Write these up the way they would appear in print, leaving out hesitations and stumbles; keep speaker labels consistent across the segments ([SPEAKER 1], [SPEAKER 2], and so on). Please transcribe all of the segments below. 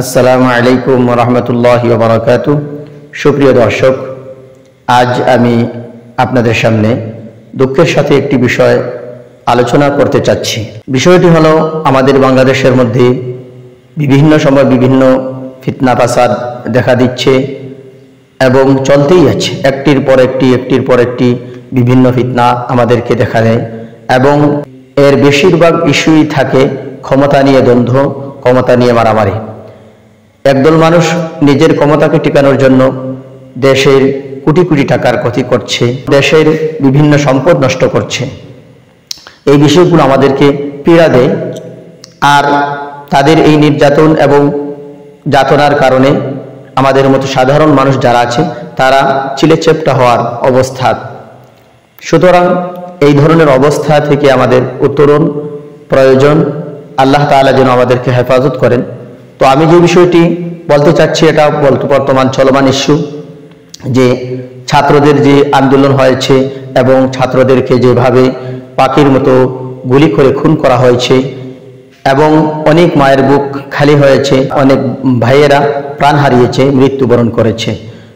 [SPEAKER 1] আসসালামু আলাইকুম ওয়া রাহমাতুল্লাহি ওয়া বারাকাতুহু। সুপ্রিয় দর্শক, আজ আমি আপনাদের সামনে দুঃখের সাথে একটি বিষয় আলোচনা করতে চাচ্ছি। বিষয়টি হলো, আমাদের বাংলাদেশের মধ্যে বিভিন্ন সময় বিভিন্ন ফিতনা ফাসাদ দেখা দিচ্ছে এবং চলতেই আছে। একটির পর একটি বিভিন্ন ফিতনা আমাদেরকে দেখা দেয় এবং এর বেশিরভাগ ইস্যুই থাকে ক্ষমতা নিয়ে দ্বন্দ্ব, ক্ষমতা নিয়ে মারামারি। একদল মানুষ নিজের ক্ষমতাকে টিকানোর জন্য দেশের কোটি কোটি টাকার ক্ষতি করছে, দেশের বিভিন্ন সম্পদ নষ্ট করছে। এই বিষয়গুলো আমাদেরকে পীড়া দেয়, আর তাদের এই নির্যাতন এবং যাতনার কারণে আমাদের মতো সাধারণ মানুষ যারা আছে তারা চিলেচেপ্টা হওয়ার অবস্থা। সুতরাং এই ধরনের অবস্থা থেকে আমাদের উত্তরণ প্রয়োজন। আল্লাহ তাআলা যেন আমাদেরকে হেফাজত করেন। তো আমি যে বিষয়টি বলতে চাচ্ছি, এটা বর্তমান চলমান ইস্যু, যে ছাত্রদের যে আন্দোলন হয়েছে এবং ছাত্রদেরকে যেভাবে পাখির মতো গুলি করে খুন করা হয়েছে এবং অনেক মায়ের বুক খালি হয়েছে, অনেক ভাইয়েরা প্রাণ হারিয়েছে, মৃত্যুবরণ করেছে।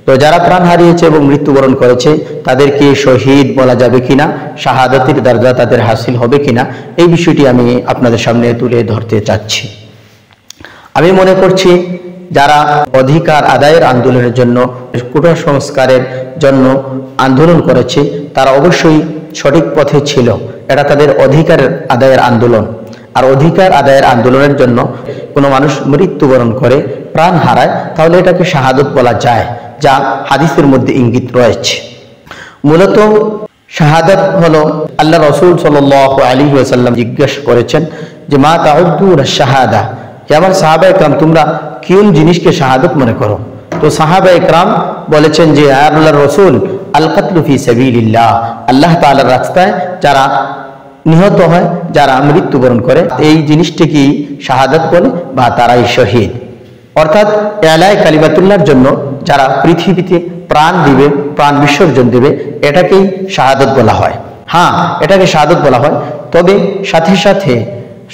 [SPEAKER 1] তো যারা প্রাণ হারিয়েছে এবং মৃত্যুবরণ করেছে তাদেরকে শহীদ বলা যাবে কিনা, শাহাদাতের দরজা তাদের হাসিল হবে কিনা, এই বিষয়টি আমি আপনাদের সামনে তুলে ধরতে চাচ্ছি। আমি মনে করছি, যারা অধিকার আদায়ের আন্দোলনের জন্য, কোটা সংস্কারের জন্য আন্দোলন করেছে, তারা অবশ্যই সঠিক পথে ছিল। এটা তাদের অধিকার আদায়ের আন্দোলন। আর অধিকার আদায়ের আন্দোলনের জন্য কোনো মানুষ মৃত্যুবরণ করে, প্রাণ হারায়, তাহলে এটাকে শাহাদত বলা যায়, যা হাদিসের মধ্যে ইঙ্গিত রয়েছে। মূলত শাহাদাত হলো, আল্লাহ রাসূল সাল্লাল্লাহু আলাইহি ওয়াসাল্লাম জিজ্ঞেস করেছেন যে মা তাউদ্দুনা শাহাদা, যে আমার সাহাবা ইকরাম তোমরা কোন জিনিসকে শাহাদত মনে করো? তো সাহাবা ইকরাম বলেছেন যে আল্লাহর রাসূল, আল কাতলু ফি সাবিলিল্লাহ, আল্লাহ তাআলার রাস্তায় যারা নিহত হয়, যারা মৃত্যুবরণ করে, এই জিনিসটিকে শাহাদাত বলে, বা তারাই শহীদ। অর্থাৎ এলায় কালিমাতুল্লাহর জন্য যারা পৃথিবীতে প্রাণ দিবে, প্রাণ বিসর্জন দেবে, এটাকেই শাহাদত বলা হয়। হ্যাঁ, এটাকে শাহাদত বলা হয়। তবে সাথে সাথে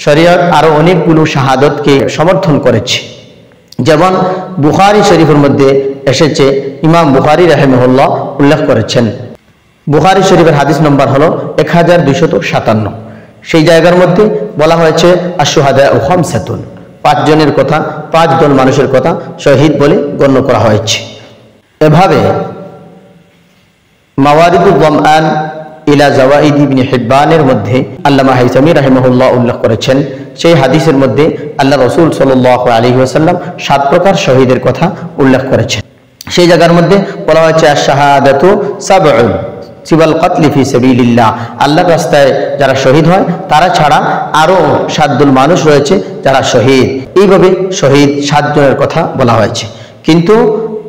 [SPEAKER 1] শরীয়ত আরো অনেকগুলো শাহাদতকে সমর্থন করেছে। যেমন বুখারী শরীফের মধ্যে এসেছে, ইমাম বুখারী রাহিমাহুল্লাহ উল্লেখ করেছেন, বুখারী শরীফের হাদিস নম্বর হলো 1257। সেই জায়গার মধ্যে বলা হয়েছে আশ-শুহাদাউ খামসাতুন, 5 জনের কথা, 5 জন মানুষের কথা শহীদ বলে গণ্য করা হয়েছে। এভাবে মাওয়ারিদুল যামআন ইলা জাওয়াইদ ইবনে হিব্বানের মধ্যে আল্লামা হাইসামী রাহিমাহুল্লাহ উল্লেখ করেছেন, সেই হাদিসের মধ্যে আল্লাহ রাসূল সাল্লাল্লাহু আলাইহি ওয়াসাল্লাম 7 প্রকার শহীদের কথা উল্লেখ করেছেন। সেই জায়গার মধ্যে বলা হয়েছে আশ-শাহাদাতু সাবউন সিওয়াল কাতলি ফি সাবিলিল্লাহ, আল্লাহর রাস্তায় যারা শহীদ হয় তারা ছাড়া আরো 7 দল মানুষ রয়েছে যারা শহীদ। এইভাবে শহীদ 7 জনের কথা বলা হয়েছে। কিন্তু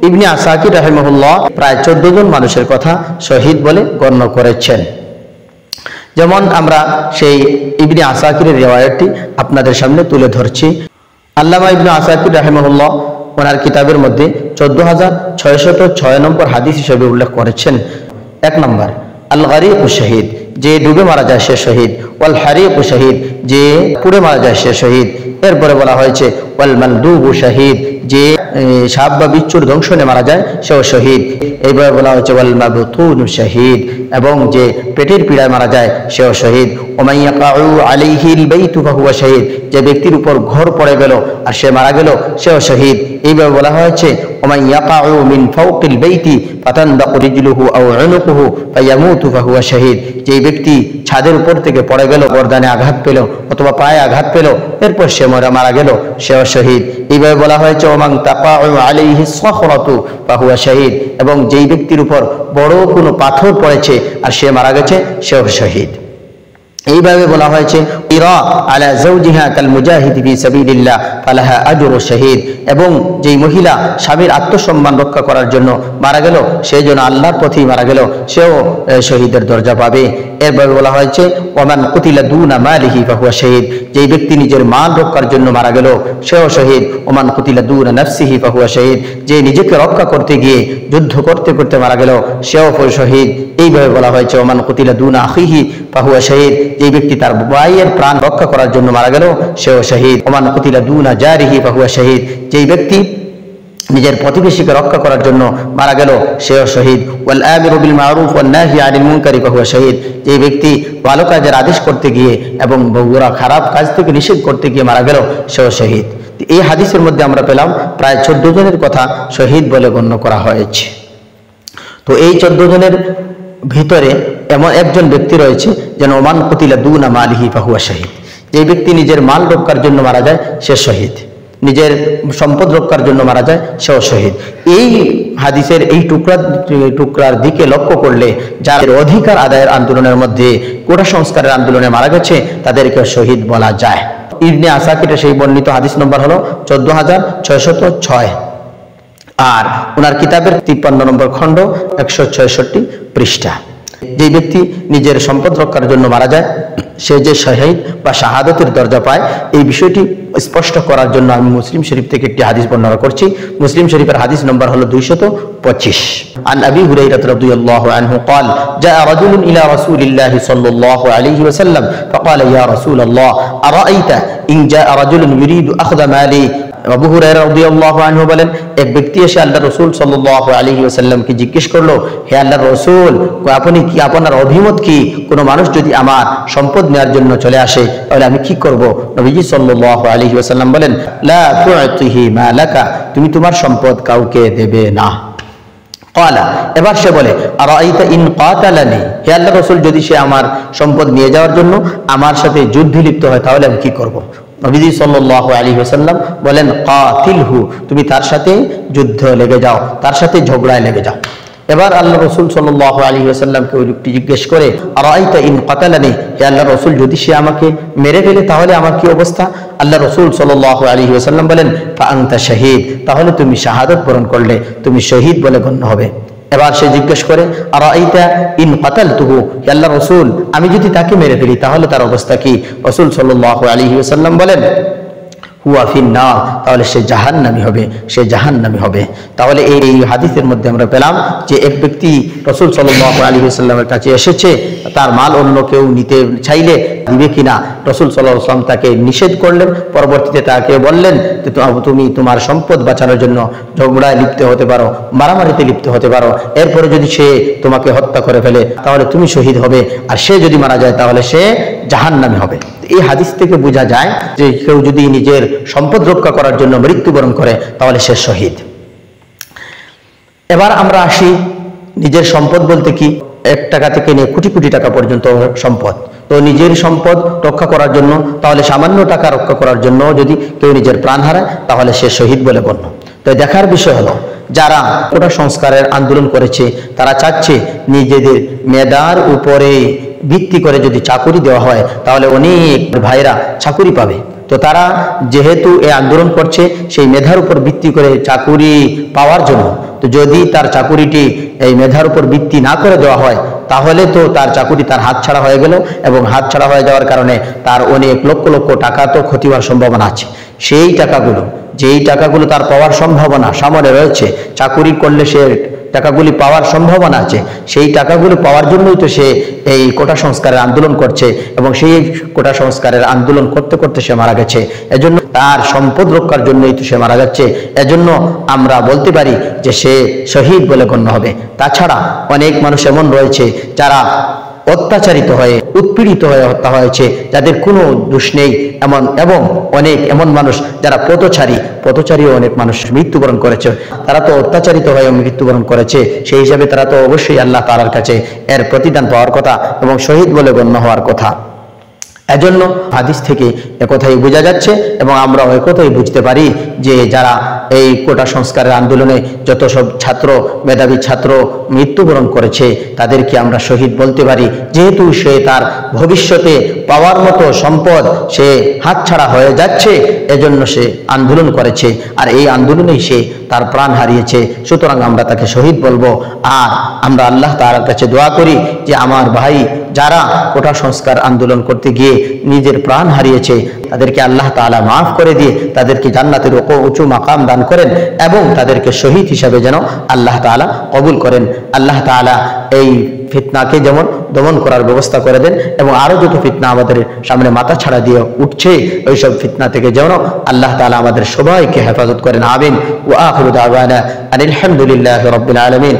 [SPEAKER 1] ইবনে আসাকির রাহিমাহুল্লাহ প্রায় 14 জন মানুষের কথা শহীদ বলে গণ্য করেছেন। যেমন আমরা সেই ইবনে আসাকিরের রিওয়ায়াতটি আপনাদের সামনে তুলে ধরছি। আল্লামা ইবনে আসাকির রাহিমাহুল্লাহ ওনার কিতাবের মধ্যে 14606 নম্বর হাদিস হিসেবে উল্লেখ করেছেন। 1 নম্বর, আল গারিকু শহীদ, যে ডুবে মারা যায় সে শহীদ। ওয়াল হারিকু শহীদ, যে পুড়ে মারা যায় সে শহীদ। এরপরে বলা হয়েছে ওয়াল মালদুবু শহীদ, যে সাপ বা বিচ্ছুর দংশনে মারা যায় সেও শহীদ। এইভাবে বলা হয়েছে ওয়াল মাবতুনু শহীদ, এবং যে পেটের পীড়ায় মারা যায় সেও শহীদ। ওমান ইয়াকাউ আলাইহিল বাইতু ফাহুয়া শহীদ, যে ব্যক্তির উপর ঘর পড়ে গেল আর সে মারা গেল সেও শহীদ। এইভাবে বলা হয়েছে ওমান ইয়াকাউ মিন ফাওকিল বাইতি ফাতানদাকু রিজলুহু আও উনুকুহু ফায়ামুতু ফাহুয়া শহীদ, যে ব্যক্তি ছাদের উপর থেকে পড়ে গেল, গর্দানে আঘাত পেল অথবা পায়ে আঘাত পেল, এরপর সে মারা গেল সেও শহীদ। এইভাবে বলা হয়েছে ওমান তাকাউ আলাইহি সাখরাতু ফাহুয়া শহীদ, এবং যেই ব্যক্তির উপর বড় কোনো পাথর পড়েছে আর সে মারা গেছে সেও শহীদ। এইভাবে বলা হয়েছে ইরা আলা যাওজিহা কাল মুজাহিদ ফি সাবিলিল্লাহ ফালাহা আজরু শহীদ, এবং যেই মহিলা স্বামীর আত্মসম্মান রক্ষা করার জন্য মারা গেল, সেই জন্য আল্লাহর পথেই মারা গেল, সেও শহীদের দরজা পাবে। এরপরে বলা হয়েছে ওমান কুতিলা দুনা মালিহি ফাহুয়া শহীদ, যেই ব্যক্তি নিজের মান রক্ষার জন্য মারা গেল সেও শহীদ। ওমান কুতিলা দুনা নাফসিহি ফাহুয়া শহীদ, যে নিজেকে রক্ষা করতে গিয়ে যুদ্ধ করতে করতে মারা গেল সেও শহীদ। এইভাবে বলা হয়েছে ওমান কুতিলা দুনা আখিহি ফাহুয়া শহীদ, এই ব্যক্তি তার ভাইয়ের প্রাণ রক্ষা করার জন্য মারা গেল সেও শহীদ। ওমান কুতিলা দুনা জারিহি ফাহুয়া শহীদ, যেই ব্যক্তি নিজের প্রতিবেশীকে রক্ষা করার জন্য মারা গেল সেও শহীদ। ওয়াল আমিরু বিল মারুফ ওয়ান নাহি আনিল মুনকারি ফাহুয়া শহীদ, যেই ব্যক্তি ভালো কাজের আদেশ করতে গিয়ে এবং খারাপ কাজ থেকে নিষেধ করতে গিয়ে মারা গেল সেও শহীদ। এই হাদিসের মধ্যে আমরা পেলাম প্রায় 14 জনের কথা শহীদ বলে গণ্য করা হয়েছে। তো এই 14 জনের ভিতরে এমন একজন ব্যক্তি রয়েছে যেন ওমান কুতিলা দুনা মালিহি ফাহুয়া শহীদ, যে ব্যক্তি নিজের মাল রক্ষার জন্য মারা যায় সে শহীদ, নিজের সম্পদ রক্ষার জন্য মারা যায় সেও শহীদ। এই হাদিসের এই টুকরার দিকে লক্ষ্য করলে যাদের অধিকার আদায়ের আন্দোলনের মধ্যে কোটা সংস্কারের আন্দোলনে মারা গেছে তাদেরকে শহীদ বলা যায়। ইবনে আসাকিরের সেই বর্ণিত হাদিস নম্বর হলো 14,606 আর ওনার কিতাবের 53 নম্বর খণ্ড 166 পৃষ্ঠা। যে ব্যক্তি নিজের সম্পদ রক্ষার জন্য মারা যায় সে যে শহীদ বা শাহাদতের দরজা পায় এই বিষয়টি স্পষ্ট করার জন্য আমি মুসলিম শরীফ থেকে একটি হাদিস বর্ণনা করছি। মুসলিম শরীফের হাদিস নম্বর হলো 225। আন আবি হুরায়রা রাদিয়াল্লাহু আনহু قال جاء رجل الى رسول الله صلى الله عليه وسلم فقال يا رسول الله ارايت ان جاء رجل يريد اخذ مالي। আবু হুরায়রা রাদিয়াল্লাহু আনহু বলেন, এক ব্যক্তি এসে আল্লাহর রাসূল সাল্লাল্লাহু আলাইহি ওয়াসাল্লামকে জিজ্ঞেস করলো, হে আল্লাহর রাসূল, আপনি কি, আপনার অভিমত কি, কোনো মানুষ যদি আমার সম্পদ নেওয়ার জন্য চলে আসে তাহলে আমি কি করব? নবীজি সাল্লাল্লাহু আলাইহি ওয়াসাল্লাম বলেন, লা তু'তিহি মালাকা, তুমি তোমার সম্পদ কাউকে দেবে না। ক্বালা, এবার সে বলে, আরাইতা ইন কাতালানি, হে আল্লাহর রাসূল, যদি সে আমার সম্পদ নিয়ে যাওয়ার জন্য আমার সাথে যুদ্ধে লিপ্ত হয় তাহলে আমি কি করব? নবীজি সাল্লাল্লাহু আলাইহি ওয়াসাল্লাম বলেন, কাতিলহু, তুমি তার সাথে যুদ্ধ লেগে যাও, তার সাথে ঝগড়ায় লেগে যাও। এবার আল্লাহ রাসূল সাল্লাল্লাহু আলাইহি ওয়াসাল্লামকে ওই লোকটি জিজ্ঞেস করে, আরাইতা ইন কাতালানি, হে আল্লাহর রাসূল, যদি সে আমাকে মেরে ফেলে তাহলে আমার কি অবস্থা? আল্লাহ রাসূল সাল্লাল্লাহু আলাইহি ওয়াসাল্লাম বলেন, ফা আনতা শাহীদ, তাহলে তুমি শাহাদাত বরণ করলে, তুমি শহীদ বলে গণ্য হবে। এবার সে জিজ্ঞেস করে, আরাইতা ইন কাতালতুহু, হে আল্লাহর রাসূল, আমি যদি তাকে মেরে ফেলি তাহলে তার অবস্থা কি? রাসূল সাল্লাল্লাহু আলাইহি ওয়াসাল্লাম বলেন, হুয়া ফিন্নার, তাহলে সে জাহান্নামী হবে, সে জাহান্নামী হবে। তাহলে এই হাদিসের মধ্যে আমরা পেলাম যে এক ব্যক্তি রাসূল সাল্লাল্লাহু আলাইহি ওয়াসাল্লামের কাছে এসেছে, তার মাল অন্য কেউ নিতে চাইলে দিবে কিনা রাসূল সাল্লাল্লাহু আলাইহি ওয়াসাল্লাম তাকে নিষেধ করলেন। পরবর্তীতে তাকে বললেন যে তুমি তোমার সম্পদ বাঁচানোর জন্য ঝগড়ায় লিপ্ত হতে পারো, মারামারিতে লিপ্ত হতে পারো, এরপরে যদি সে তোমাকে হত্যা করে ফেলে তাহলে তুমি শহীদ হবে, আর সে যদি মারা যায় তাহলে সে জাহান্নামী হবে। এই হাদিস থেকে বোঝা যায় যে কেউ যদি নিজের সম্পদ রক্ষা করার জন্য মৃত্যুবরণ করে তাহলে সে শহীদ। এবার আমরা আসি, নিজের সম্পদ বলতে কি? 1 টাকা থেকে নিয়ে কোটি কোটি টাকা পর্যন্ত সম্পদ। তো নিজের সম্পদ রক্ষা করার জন্য, তাহলে সামান্য টাকা রক্ষা করার জন্য যদি কেউ নিজের প্রাণ হারায় তাহলে সে শহীদ বলে গণ্য। তো দেখার বিষয় হলো, যারা কোটা সংস্কারের আন্দোলন করেছে তারা চাচ্ছে নিজেদের মেধার উপরে ভিত্তি করে যদি চাকুরি দেওয়া হয় তাহলে অনেক ভাইরা চাকুরি পাবে। তো তারা যেহেতু এই আন্দোলন করছে সেই মেধার উপর ভিত্তি করে চাকুরি পাওয়ার জন্য, তো যদি তার চাকুরিটি এই মেধার উপর ভিত্তি না করে দেওয়া হয় তাহলে তো তার চাকুরি তার হাতছাড়া হয়ে গেল, এবং হাতছাড়া হয়ে যাওয়ার কারণে তার অনেক লক্ষ লক্ষ টাকা তো ক্ষতি হওয়ার সম্ভাবনা আছে। সেই টাকাগুলো, যেই টাকাগুলো তার পাওয়ার সম্ভাবনা সামনে রয়েছে, চাকুরি করলে সে টাকাগুলি পাওয়ার সম্ভাবনা আছে, সেই টাকাগুলো পাওয়ার জন্যই তো সে এই কোটা সংস্কারের আন্দোলন করছে, এবং সেই কোটা সংস্কারের আন্দোলন করতে করতে সে মারা গেছে। এজন্য তার সম্পদ রক্ষার জন্যই তো সে মারা যাচ্ছে। এজন্য আমরা বলতে পারি যে সে শহীদ বলে গণ্য হবে। তাছাড়া অনেক মানুষ এমন রয়েছে যারা অত্যাচারিত হয়ে, উৎপীড়িত হয়ে হত্যা হয়েছে, যাদের কোনো দোষ নেই, এবং অনেক এমন মানুষ যারা পথচারীও অনেক মানুষ মৃত্যুবরণ করেছে। তারা তো অত্যাচারিত হয়ে মৃত্যুবরণ করেছে, সেই হিসাবে তারা তো অবশ্যই আল্লাহ তাআলার কাছে এর প্রতিদান পাওয়ার কথা এবং শহীদ বলে গণ্য হওয়ার কথা। এজন্য হাদিস থেকে একথাই বোঝা যাচ্ছে, এবং আমরা ওই কথাই বুঝতে পারি যে যারা এই কোটা সংস্কারের আন্দোলনে যত সব ছাত্র, মেধাবী ছাত্র মৃত্যুবরণ করেছে তাদেরকে আমরা শহীদ বলতে পারি, যেহেতু সে তার ভবিষ্যতে পাওয়ার মতো সম্পদ সে হাতছাড়া হয়ে যাচ্ছে, এজন্য সে আন্দোলন করেছে, আর এই আন্দোলনেই সে তার প্রাণ হারিয়েছে। সুতরাং আমরা তাকে শহীদ বলবো। আর আমরা আল্লাহ তাআলার কাছে দোয়া করি যে আমার ভাই যারা কোটা সংস্কার আন্দোলন করতে গিয়ে নিজের প্রাণ হারিয়েছে তাদেরকে আল্লাহ তাআলা মাফ করে দিয়ে তাদেরকে জান্নাতের উঁচু মাকাম দান করেন, এবং তাদেরকে শহীদ হিসাবে যেন আল্লাহ তাআলা কবুল করেন। আল্লাহ তাআলা এই ফিতনাকে যেমন দমন করার ব্যবস্থা করে দেন এবং আরো যত ফিতনা আমাদের সামনে মাথা ছাড়া দিয়ে উঠছে ওইসব ফিতনা থেকে যেন আল্লাহ তাআলা আমাদের সবাইকে হেফাজত করেন। আমিন। ওয়া আখিরু দাওয়ানা আনিল হামদুলিল্লাহি রাব্বিল আলামিন।